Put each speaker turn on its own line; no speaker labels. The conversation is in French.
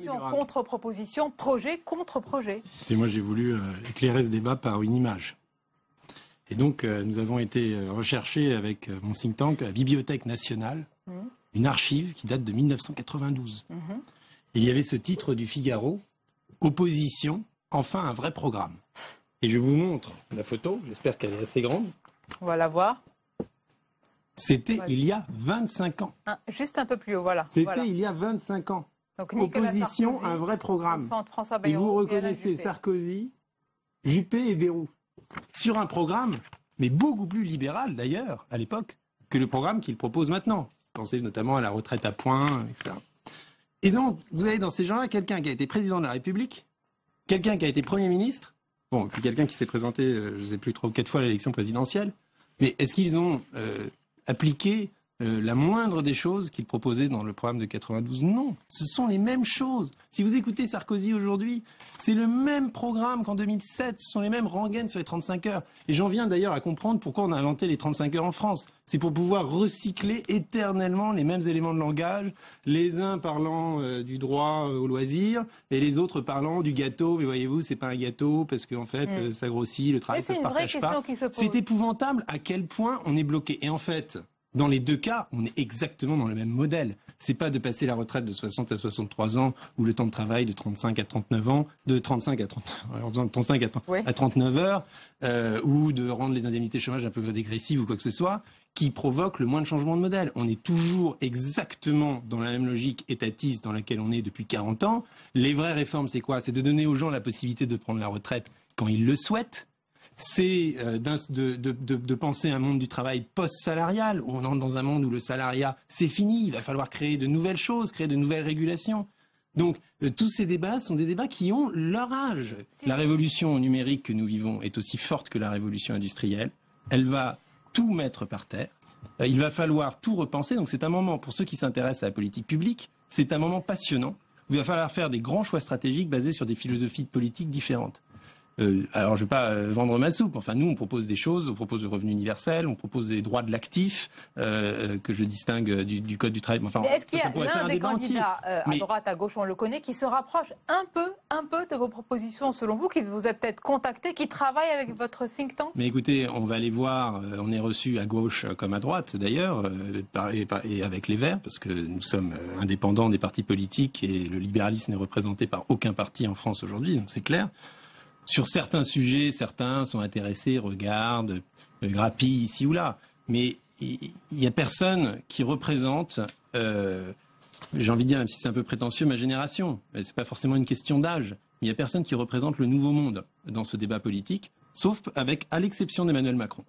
Proposition contre proposition, projet contre projet.
Et moi, j'ai voulu éclairer ce débat par une image. Et donc, nous avons été rechercher avec mon think tank à la Bibliothèque nationale une archive qui date de 1992. Et il y avait ce titre du Figaro, « Opposition, enfin un vrai programme ». Et je vous montre la photo, j'espère qu'elle est assez grande.
On va la voir.
C'était il y a 25 ans.
Juste un peu plus haut, voilà.
C'était il y a 25 ans.
Donc,
Opposition,
Sarkozy,
un vrai programme.
Et
vous reconnaissez Sarkozy, Juppé et Bayrou. Sur un programme, mais beaucoup plus libéral d'ailleurs, à l'époque, que le programme qu'il propose maintenant. Pensez notamment à la retraite à points, etc. Et donc, vous avez dans ces gens-là quelqu'un qui a été président de la République, quelqu'un qui a été Premier ministre, bon, puis quelqu'un qui s'est présenté, je ne sais plus 3 ou 4 fois à l'élection présidentielle. Mais est-ce qu'ils ont appliqué la moindre des choses qu'ils proposaient dans le programme de 92? Non, ce sont les mêmes choses. Si vous écoutez Sarkozy aujourd'hui, c'est le même programme qu'en 2007. Ce sont les mêmes rengaines sur les 35 heures. Et j'en viens d'ailleurs à comprendre pourquoi on a inventé les 35 heures en France. C'est pour pouvoir recycler éternellement les mêmes éléments de langage, les uns parlant du droit au loisir et les autres parlant du gâteau. Mais voyez-vous, c'est pas un gâteau parce qu'en fait, ça grossit, le travail, ça se partage pas. C'est épouvantable à quel point on est bloqué. Et en fait, dans les deux cas, on est exactement dans le même modèle. C'est pas de passer la retraite de 60 à 63 ans ou le temps de travail de 35 à 39 ans, de 35 à 39 heures, ou de rendre les indemnités chômage un peu dégressives ou quoi que ce soit, qui provoque le moins de changement de modèle. On est toujours exactement dans la même logique étatiste dans laquelle on est depuis 40 ans. Les vraies réformes, c'est quoi? C'est de donner aux gens la possibilité de prendre la retraite quand ils le souhaitent. C'est de penser un monde du travail post-salarial, où on entre dans un monde où le salariat, c'est fini. Il va falloir créer de nouvelles choses, créer de nouvelles régulations. Donc, tous ces débats sont des débats qui ont leur âge. La révolution numérique que nous vivons est aussi forte que la révolution industrielle. Elle va tout mettre par terre. Il va falloir tout repenser. Donc, c'est un moment, pour ceux qui s'intéressent à la politique publique, c'est un moment passionnant. Il va falloir faire des grands choix stratégiques basés sur des philosophies de politique différentes. Alors, je ne vais pas vendre ma soupe. Enfin, nous, on propose des choses. On propose le revenu universel. On propose des droits de l'actif que je distingue du code du travail. Enfin,
est-ce qu'il y a l'un des candidats à droite, à gauche, on le connaît, qui se rapproche un peu de vos propositions, selon vous, qui vous a peut-être contacté, qui travaille avec votre think tank?
Mais écoutez, on va aller voir. On est reçu à gauche comme à droite, d'ailleurs, et avec les Verts, parce que nous sommes indépendants des partis politiques et le libéralisme n'est représenté par aucun parti en France aujourd'hui, donc c'est clair. Sur certains sujets, certains sont intéressés, regardent, grappillent ici ou là. Mais il n'y a personne qui représente, j'ai envie de dire, même si c'est un peu prétentieux, ma génération. C'est pas forcément une question d'âge. Il n'y a personne qui représente le nouveau monde dans ce débat politique, sauf à l'exception d'Emmanuel Macron.